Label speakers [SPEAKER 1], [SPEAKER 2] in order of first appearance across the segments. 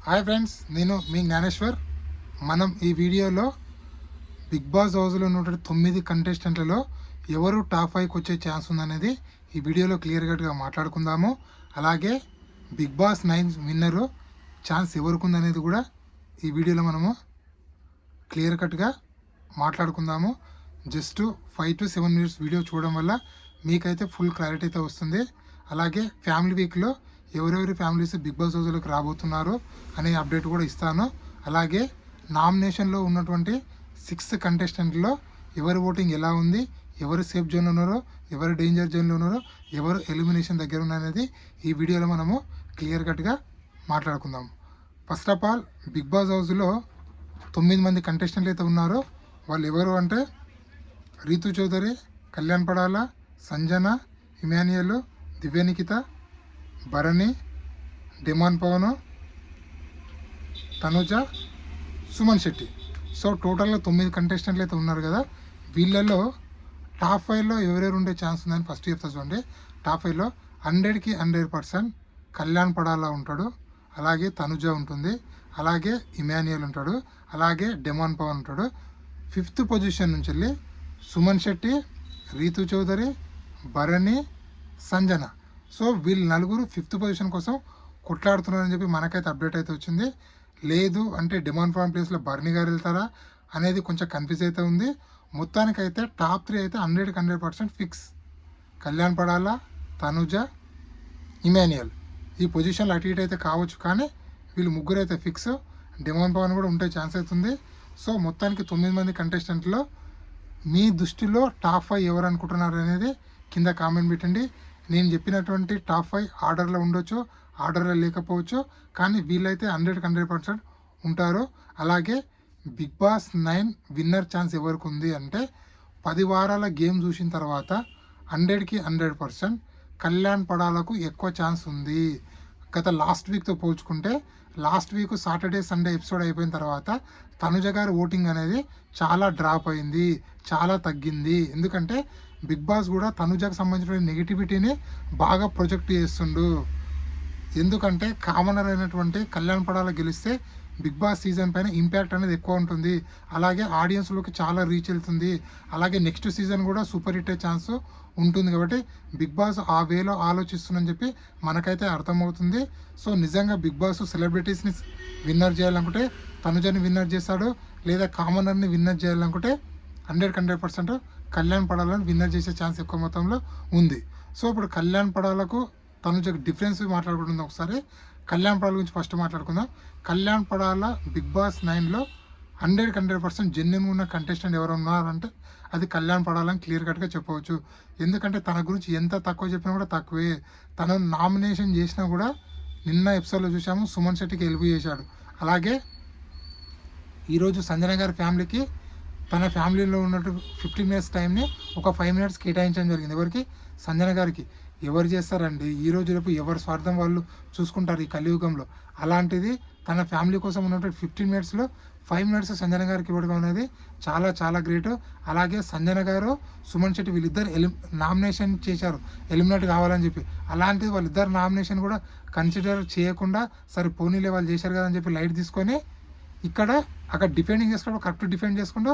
[SPEAKER 1] Hi friends, నేను మీ జ్ఞానేశ్వర్. మనం ఈ వీడియోలో బిగ్ బాస్ హౌస్లో ఉన్నటువంటి 9 కంటెస్టెంట్లలో ఎవరు టాప్ 5కి వచ్చే ఛాన్స్ ఉందనేది ఈ వీడియోలో క్లియర్ కట్గా మాట్లాడుకుందాము. అలాగే బిగ్ బాస్ 9 విన్నరు ఛాన్స్ ఎవరికి ఉందనేది కూడా ఈ వీడియోలో మనము క్లియర్ కట్గా మాట్లాడుకుందాము. జస్ట్ 5 to 7 minutes వీడియో చూడడం వల్ల మీకైతే ఫుల్ క్లారిటీ అయితే వస్తుంది. అలాగే ఫ్యామిలీ వీక్లో ఎవరెవరి ఫ్యామిలీస్ బిగ్ బాస్ హౌస్లోకి రాబోతున్నారు అనే అప్డేట్ కూడా ఇస్తాను. అలాగే నామినేషన్లో ఉన్నటువంటి 6 కంటెస్టెంట్లో ఎవరి ఓటింగ్ ఎలా ఉంది, ఎవరు సేఫ్ జోన్లో ఉన్నారో, ఎవరు డేంజర్ జోన్లో ఉన్నారో, ఎవరు ఎలిమినేషన్ దగ్గర ఉన్నారనేది ఈ వీడియోలో మనము క్లియర్ కట్గా మాట్లాడుకుందాం. First of all, big boss హౌస్లో 9 మంది కంటెస్టెంట్లు అయితే ఉన్నారో వాళ్ళు ఎవరు అంటే Ritu Chowdary, Kalyan Padala, Sanjana, Emmanuel, Divyanikitha, Bharani, Demon Pavan, Tanuja, Suman Shetty. So టోటల్గా 9 కంటెస్టెంట్లు అయితే ఉన్నారు కదా. వీళ్ళలో టాప్ 5లో ఎవరెవరు ఉండే ఛాన్స్ ఉందని ఫస్ట్ చెప్తా చూడండి. టాప్ 5లో 100కి 100% కళ్యాణ్ పడాలా ఉంటాడు, అలాగే తనుజ ఉంటుంది, అలాగే ఇమాన్యుయల్ ఉంటాడు, అలాగే డిమాన్ పవన్ ఉంటాడు. 5th పొజిషన్ నుంచి వెళ్ళి సుమన్ శెట్టి, రీతు చౌదరి, భరణి, సంజన. సో వీళ్ళు నలుగురు 5th పొజిషన్ కోసం కొట్లాడుతున్నారని చెప్పి మనకైతే అప్డేట్ అయితే వచ్చింది. లేదు అంటే డిమాండ్ ఫార్మ్ ప్లేస్లో భరణి గారు వెళ్తారా అనేది కొంచెం కన్ఫ్యూజ్ అయితే ఉంది. మొత్తానికైతే టాప్ 3 అయితే 100కి 100% ఫిక్స్. కళ్యాణ్ పడాలా, తనుజ, ఇమాన్యుయల్. ఈ పొజిషన్లో అటు ఇటు అయితే కావచ్చు, కానీ వీళ్ళు ముగ్గురు అయితే ఫిక్స్. డిమాండ్ పవన్ కూడా ఉంటే ఛాన్స్ అవుతుంది. సో మొత్తానికి 9 మంది కంటెస్టెంట్లో మీ దృష్టిలో టాప్ 5 ఎవరు అనుకుంటున్నారు అనేది కింద కామెంట్ పెట్టండి. నేను చెప్పినటువంటి టాప్ 5 ఆర్డర్లో ఉండొచ్చు, ఆర్డర్లో లేకపోవచ్చు, కానీ వీళ్ళైతే 100కి 100% ఉంటారు. అలాగే బిగ్ బాస్ 9 విన్నర్ ఛాన్స్ ఎవరికి ఉంది అంటే 10 వారాల గేమ్ చూసిన తర్వాత 100కి 100% కళ్యాణ్ పడాలకు ఎక్కువ ఛాన్స్ ఉంది. గత లాస్ట్ వీక్తో పోల్చుకుంటే last week Saturday Sunday episode అయిపోయిన తర్వాత తనుజ గారి ఓటింగ్ అనేది చాలా డ్రాప్ అయింది, చాలా తగ్గింది. ఎందుకంటే బిగ్ బాస్ కూడా తనుజకు సంబంధించిన నెగిటివిటీని బాగా ప్రొజెక్ట్ చేస్తుండు. ఎందుకంటే కామనర్ అయినటువంటి కళ్యాణ్ పడాల గెలిస్తే బిగ్ బాస్ సీజన్ పైన ఇంపాక్ట్ అనేది ఎక్కువ ఉంటుంది, అలాగే ఆడియన్స్లోకి చాలా రీచ్ వెళ్తుంది, అలాగే నెక్స్ట్ సీజన్ కూడా సూపర్ హిట్ అయ్యే ఛాన్స్ ఉంటుంది. కాబట్టి బిగ్ బాస్ ఆ వేలో ఆలోచిస్తుందని చెప్పి మనకైతే అర్థమవుతుంది. సో నిజంగా బిగ్ బాస్ సెలబ్రిటీస్ని విన్నర్ చేయాలనుకుంటే తనుజని విన్నర్ చేస్తాడు, లేదా కామనర్ని విన్నర్ చేయాలనుకుంటే 100కి 100% కళ్యాణ్ పడాలని విన్నర్ చేసే ఛాన్స్ ఎక్కువ మొత్తంలో ఉంది. సో ఇప్పుడు కళ్యాణ్ పడాలకు తనుజకు డిఫరెన్స్ మాట్లాడుకుంటుంది. ఒకసారి కళ్యాణ్ పడాల గురించి ఫస్ట్ మాట్లాడుకుందాం. కళ్యాణ్ పడాల బిగ్ బాస్ 9లో 100కి 100% జెన్యున్ ఉన్న కంటెస్టెంట్ ఎవరు ఉన్నారంటే అది కళ్యాణ్ పడాలని క్లియర్ కట్గా చెప్పవచ్చు. ఎందుకంటే తన గురించి ఎంత తక్కువ చెప్పినా కూడా తక్కువే. తను నామినేషన్ చేసినా కూడా నిన్న ఎపిసోడ్లో చూసాము సుమన్ శెట్టికి హెల్ప్ చేశాడు. అలాగే ఈరోజు సంజన గారి ఫ్యామిలీకి తన ఫ్యామిలీలో ఉన్నట్టు 15 minutes టైంని ఒక 5 minutes కేటాయించడం జరిగింది. ఎవరికి? సంజన గారికి. ఎవరు చేస్తారండి, ఈరోజు రేపు ఎవరి స్వార్థం వాళ్ళు చూసుకుంటారు ఈ కలియుగంలో. అలాంటిది తన ఫ్యామిలీ కోసం ఉన్నటువంటి 15 minutesలో 5 minutes సంజన గారికి ఇవ్వడం అనేది చాలా చాలా గ్రేట్. అలాగే సంజన గారు, సుమన్ శెట్టి వీళ్ళిద్దరు నామినేషన్ చేశారు ఎలిమినేట్ కావాలని చెప్పి. అలాంటిది వాళ్ళిద్దరు నామినేషన్ కూడా కన్సిడర్ చేయకుండా సరే పోనీలే వాళ్ళు చేశారు కదా అని చెప్పి లైట్ తీసుకొని అక్కడ డిఫెండింగ్ చేసుకుంటూ కరెక్ట్ డిఫెండ్ చేసుకుంటూ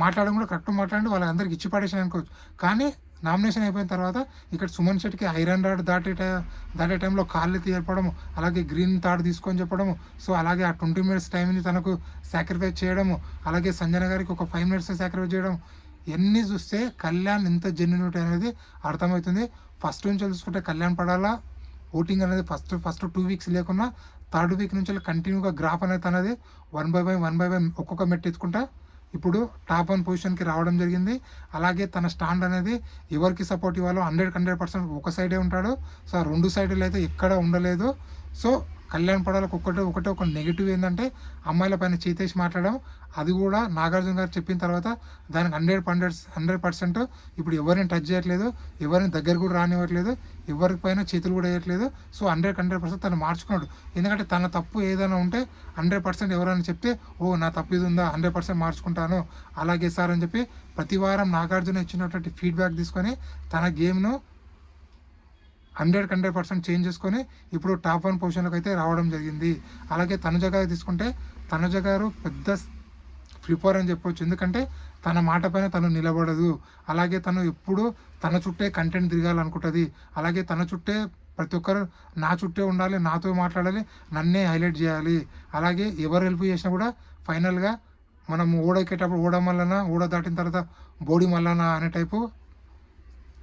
[SPEAKER 1] మాట్లాడడం కూడా కరెక్ట్ మాట్లాడి వాళ్ళందరికీ ఇచ్చి పడేసాను అనుకోవచ్చు. కానీ నామినేషన్ అయిపోయిన తర్వాత ఇక్కడ సుమన్ శెట్టికి ఐరన్ రాడ్ దాటే టైంలో కాళ్ళు తీయపడము, అలాగే గ్రీన్ తాడు తీసుకొని చెప్పడము, సో అలాగే ఆ 20 minutes టైంని తనకు సాక్రిఫైస్ చేయడము, అలాగే సంజన గారికి ఒక 5 minutes సాక్రిఫైస్ చేయడం, ఇవన్నీ చూస్తే కళ్యాణ్ ఎంత జెన్యూనిటీ అనేది అర్థమవుతుంది. ఫస్ట్ నుంచి చూసుకుంటే కళ్యాణ్ పడాలా ఓటింగ్ అనేది ఫస్ట్ 2 weeks లేకున్నా 3rd week నుంచి కంటిన్యూగా గ్రాఫ్ అనేది తనది 1 by 1 ఒక్కొక్క మెట్టు ఎత్తుకుంటా ఇప్పుడు టాప్ 1 పొజిషన్కి రావడం జరిగింది. అలాగే తన స్టాండ్ అనేది ఎవరికి సపోర్ట్ ఇవ్వాలో 100కి 100% ఒక సైడే ఉంటాడు. సో 2 సైడ్లు అయితే ఎక్కడ ఉండలేదు. సో కళ్యాణ్ పడాలకు ఒక నెగిటివ్ ఏంటంటే అమ్మాయిల పైన చేతేసి మాట్లాడడం. అది కూడా నాగార్జున గారు చెప్పిన తర్వాత దానికి 100% ఇప్పుడు ఎవరిని టచ్ చేయట్లేదు, ఎవరిని దగ్గర కూడా రానివ్వట్లేదు, ఎవరి పైన చేతులు కూడా వేయట్లేదు. సో 100కి 100% తను మార్చుకున్నాడు. ఎందుకంటే తన తప్పు ఏదైనా ఉంటే 100% ఎవరైనా చెప్తే ఓ నా తప్పు ఇది ఉందా 100% మార్చుకుంటాను అలాగే సార్ అని చెప్పి ప్రతి వారం నాగార్జున ఇచ్చినటువంటి ఫీడ్బ్యాక్ తీసుకొని తన గేమ్ను 100% చేంజ్ చేసుకొని ఇప్పుడు టాప్ 1 పొజిషన్లోకి అయితే రావడం జరిగింది. అలాగే తనుజ గారు తీసుకుంటే తనుజ గారు పెద్ద ఫ్లిప్పర్ అని చెప్పొచ్చు. ఎందుకంటే తన మాట పైన తను నిలబడదు. అలాగే తను ఎప్పుడు తన చుట్టే కంటెంట్ తిరగాలనుకుంటుంది. అలాగే తన చుట్టే ప్రతి ఒక్కరు నా చుట్టే ఉండాలి, నాతో మాట్లాడాలి, నన్నే హైలైట్ చేయాలి. అలాగే ఎవరు హెల్ప్ చేసినా కూడా ఫైనల్గా మనం ఓడెక్కేటప్పుడు ఓడ మల్లన, ఓడ దాటిన తర్వాత బోడి మల్లన అనే టైపు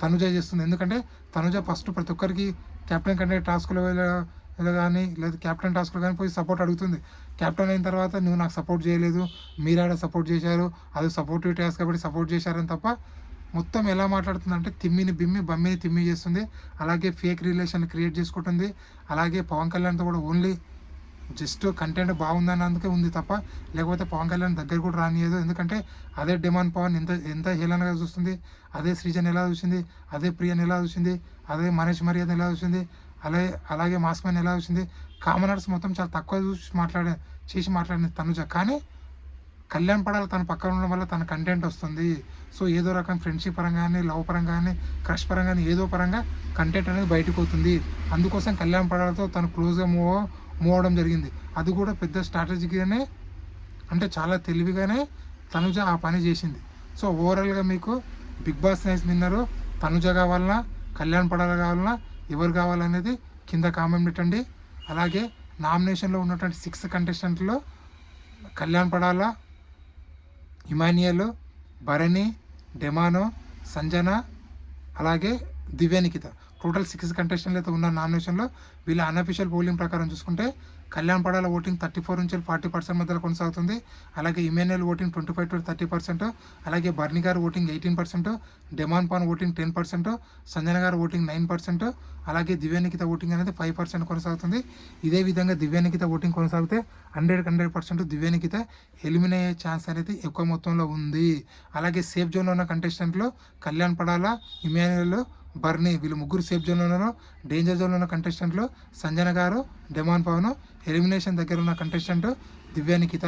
[SPEAKER 1] తనుజ చేస్తుంది. ఎందుకంటే తనుజ ఫస్ట్ ప్రతి ఒక్కరికి కెప్టెన్ కంటే టాస్క్లో కానీ లేదా కెప్టెన్ టాస్క్లో కానీ పోయి సపోర్ట్ అడుగుతుంది. కెప్టెన్ అయిన తర్వాత నువ్వు నాకు సపోర్ట్ చేయలేదు, మీరాడ సపోర్ట్ చేశారు, అది సపోర్టివ్ టాస్క్ కాబట్టి సపోర్ట్ చేశారని తప్ప మొత్తం ఎలా మాట్లాడుతుందంటే తిమ్మిని బిమ్మి బమ్మిని తిమ్మి చేస్తుంది. అలాగే ఫేక్ రిలేషన్ క్రియేట్ చేసుకుంటుంది. అలాగే పవన్ కళ్యాణ్తో కూడా ఓన్లీ జస్ట్ కంటెంట్ బాగుందన్నందుకే ఉంది తప్ప లేకపోతే పవన్ కళ్యాణ్ దగ్గర కూడా రానియదు. ఎందుకంటే అదే డిమాండ్ పవన్ ఎంత హేళనగా చూస్తుంది, అదే సృజన్ ఎలా చూసింది, అదే ప్రియన్ ఎలా చూసింది, అదే మనీష్ మర్యాద ఎలా చూసింది, అలాగే మాస్క్ మ్యాన్ ఎలా చూసింది. కామనర్స్ మొత్తం చాలా తక్కువ చేసి మాట్లాడింది తనుజ. కానీ కళ్యాణ్ పడాలి తన పక్కన ఉండడం వల్ల తన కంటెంట్ వస్తుంది. సో ఏదో రకం ఫ్రెండ్షిప్ పరంగా కానీ, లవ్ పరంగా కానీ, క్రష్ పరంగా కానీ ఏదో పరంగా కంటెంట్ అనేది బయటకు అవుతుంది. అందుకోసం కళ్యాణ్ పడాలతో తను క్లోజ్గా మూవ్ అవడం జరిగింది. అది కూడా పెద్ద స్ట్రాటజీగానే, అంటే చాలా తెలివిగానే తనుజ ఆ పని చేసింది. సో ఓవరాల్గా మీకు బిగ్ బాస్ నైస్ విన్నరు తనుజ కావాలన్నా, కళ్యాణ్ పడాల కావాలన్నా, ఎవరు కావాలనేది కింద కామెంట్ పెట్టండి. అలాగే నామినేషన్లో ఉన్నటువంటి 6 కంటెస్టెంట్లో కళ్యాణ్ పడాల, ఇమానియల్, భరణి, డెమానో, సంజన, అలాగే దివ్యానికిత టోటల్ 6 కంటెస్టెంట్లు అయితే ఉన్న నామినేషన్లో వీళ్ళ అన్అఫీషియల్ పోలింగ్ ప్రకారం చూసుకుంటే కళ్యాణ్ పడాల ఓటింగ్ 34 నుంచి 40% మధ్యలో కొనసాగుతుంది. అలాగే ఇమాన్యుయల్ ఓటింగ్ 25 to 30%, అలాగే బర్నీ గారు voting 18%, demon pan voting 10%, Sanjana గారు ఓటింగ్ 9%, అలాగే దివ్యానికిత ఓటింగ్ అనేది 5% కొనసాగుతుంది. ఇదే విధంగా దివ్యానికిత ఓటింగ్ కొనసాగితే 100% దివ్యానికిత ఎలిమినేట్ అయ్యే ఛాన్స్ అనేది ఎక్కువ మొత్తంలో ఉంది. అలాగే సేఫ్ జోన్లో ఉన్న కంటెస్టెంట్లో కళ్యాణ్ పడాల, ఇమాన్యుయల్, బర్నీ వీళ్ళు ముగ్గురు సేఫ్ జోన్లో ఉన్నారు. డేంజర్ జోన్లో ఉన్న కంటెస్టెంట్లో సంజన గారు, డెమాన్ పవన్. ఎలిమినేషన్ దగ్గర ఉన్న కంటెస్టెంట్ దివ్యానికిత.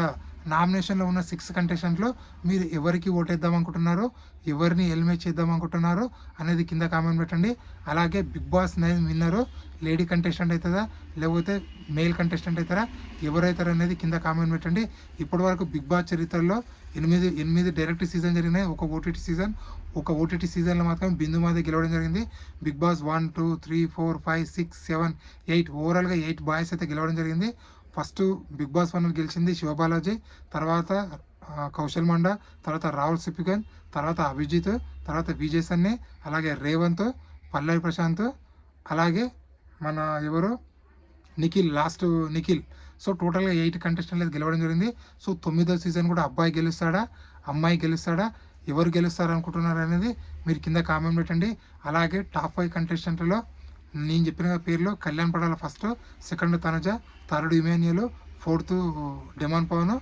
[SPEAKER 1] నామినేషన్లో ఉన్న 6 కంటెస్టెంట్లో మీరు ఎవరికి ఓటేద్దాం అనుకుంటున్నారో, ఎవరిని ఎలిమినేట్ చేద్దాం అనుకుంటున్నారో అనేది కింద కామెంట్ పెట్టండి. అలాగే బిగ్ బాస్ 9 విన్నరు లేడీ కంటెస్టెంట్ అవుతుందా లేకపోతే మేల్ కంటెస్టెంట్ అవుతారా, ఎవరైతారు అనేది కింద కామెంట్ పెట్టండి. ఇప్పటి వరకు బిగ్ బాస్ చరిత్రలో 8 డైరెక్ట్ సీజన్ జరిగినాయి. ఒక ఓటీటీ సీజన్లో మాత్రం బిందు మాదే గెలవడం జరిగింది. బిగ్ బాస్ 1, 2, 3, 4, 5, 6, 7, 8 ఓవరాల్గా 8 బాయ్స్ అయితే గెలవడం జరిగింది. ఫస్ట్ బిగ్ బాస్ 1 గెలిచింది శివబాలాజీ, తర్వాత కౌశల్ మండా, తర్వాత రాహుల్ సిప్పిగన్, తర్వాత అభిజిత్, తర్వాత విజయ్ సన్ని, అలాగే రేవంత్, పల్లవి ప్రశాంత్, అలాగే మన ఎవరు నిఖిల్. సో టోటల్గా 8 కంటెస్టెంట్లు గెలవడం జరిగింది. సో 9వ సీజన్ కూడా అబ్బాయి గెలుస్తాడా, అమ్మాయి గెలుస్తాడా, ఎవరు గెలుస్తారు అనుకుంటున్నారు అనేది మీరు కింద కామెంట్ పెట్టండి. అలాగే టాప్ 5 కంటెస్టెంట్లో నేను చెప్పిన పేర్లో Kalyan Padala first, second Tanuja, third Emmanuel, fourth Demon Pavan,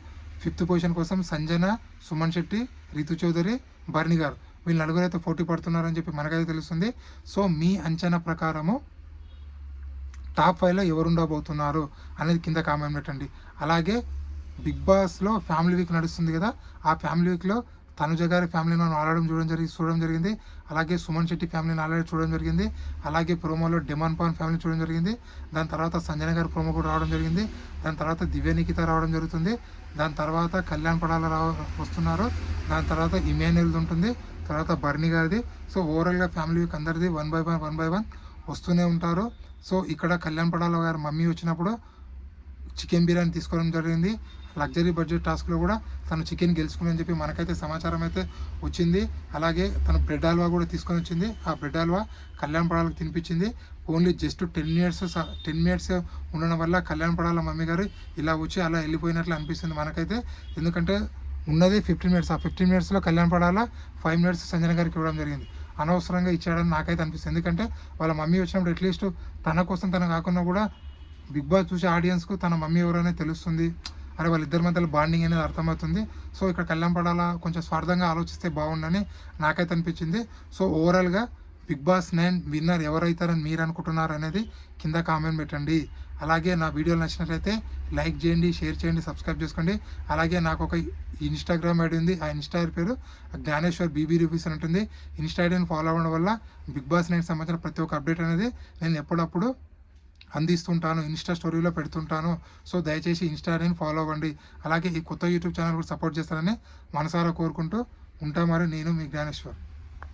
[SPEAKER 1] 5th position కోసం సంజన, సుమన్ శెట్టి, రితు చౌదరి, బర్ని గారు వీళ్ళు నలుగురు అయితే పోటీ పడుతున్నారని చెప్పి మనకైతే తెలుస్తుంది. సో మీ అంచనా ప్రకారము టాప్ 5లో ఎవరు ఉండబోతున్నారు అనేది కింద కామెంట్ పెట్టండి. అలాగే బిగ్ బాస్లో ఫ్యామిలీ వీక్ నడుస్తుంది కదా, ఆ ఫ్యామిలీ వీక్లో తనుజ గారి ఫ్యామిలీని చూడడం జరిగింది. అలాగే సుమన్ శెట్టి ఫ్యామిలీని ఆల్రెడీ చూడడం జరిగింది. అలాగే ప్రోమోలో డెమాన్ పవన్ ఫ్యామిలీ చూడడం జరిగింది. దాని తర్వాత సంజన గారి ప్రోమో కూడా రావడం జరిగింది. దాని తర్వాత దివ్యానికిత రావడం జరుగుతుంది. దాని తర్వాత కళ్యాణ్ పడాల వస్తున్నారు. దాని తర్వాత ఇమాన్యుయల్ది ఉంటుంది. తర్వాత బర్నీ గారిది. సో ఓవరాల్గా ఫ్యామిలీ వీక్ అందరిది 1 by 1 వస్తూనే ఉంటారు. సో ఇక్కడ కళ్యాణ్ పడాల గారి మమ్మీ వచ్చినప్పుడు చికెన్ బిర్యానీ తీసుకోవడం జరిగింది. లగ్జరీ బడ్జెట్ టాస్క్లో కూడా తను చికెన్ గెలుచుకుని చెప్పి మనకైతే సమాచారం అయితే వచ్చింది. అలాగే తను బ్రెడ్ హల్వా కూడా తీసుకొని వచ్చింది. ఆ బ్రెడ్ హల్వా కళ్యాణ్ పడాలకు తినిపించింది. ఓన్లీ జస్ట్ 10 మినిట్స్ ఉండడం వల్ల కళ్యాణ్ పడాల మమ్మీ గారు ఇలా వచ్చి అలా వెళ్ళిపోయినట్లు అనిపిస్తుంది మనకైతే. ఎందుకంటే ఉన్నది 15 మినిట్స్. ఆ 15 మినిట్స్లో కళ్యాణ్ పడాల 5 మినిట్స్ సంజన గారికి ఇవ్వడం జరిగింది. అనవసరంగా ఇచ్చాడని నాకైతే అనిపిస్తుంది. ఎందుకంటే వాళ్ళ మమ్మీ వచ్చినప్పుడు అట్లీస్ట్ తన కోసం తను కాకుండా కూడా బిగ్ బాస్ చూసే ఆడియన్స్కు తన మమ్మీ ఎవరైనా తెలుస్తుంది, అరే వాళ్ళిద్దరి మధ్యలో బాండింగ్ అనేది అర్థమవుతుంది. సో ఇక్కడ కళ్యాణ్ పడాల కొంచెం స్వార్థంగా ఆలోచిస్తే బాగుండని నాకైతే అనిపించింది. సో ఓవరాల్గా బిగ్ బాస్ 9 విన్నర్ ఎవరైతారని మీరు అనుకుంటున్నారు అనేది కింద కామెంట్ పెట్టండి. అలాగే నా వీడియోలు నచ్చినట్లయితే లైక్ చేయండి, షేర్ చేయండి, సబ్స్క్రైబ్ చేసుకోండి. అలాగే నాకు ఒక ఇన్స్టాగ్రామ్ ఐడి ఉంది. ఆ ఇన్స్టా ఐడి పేరు జ్ఞానేశ్వర్ బీబీ రివ్యూస్ అని ఉంటుంది. ఇన్స్టా ఐడిని ఫాలో అవ్వడం వల్ల బిగ్ బాస్ నైట్ సంబంధించిన ప్రతి ఒక్క అప్డేట్ అనేది నేను ఎప్పుడప్పుడు అందిస్తుంటాను, ఇన్స్టా స్టోరీలో పెడుతుంటాను. సో దయచేసి ఇన్స్టా ఐడిని ఫాలో అవ్వండి. అలాగే ఈ కొత్త యూట్యూబ్ ఛానల్ కూడా సపోర్ట్ చేస్తారని మనసారా కోరుకుంటూ ఉంటా. మరి నేను మీ జ్ఞానేశ్వర్.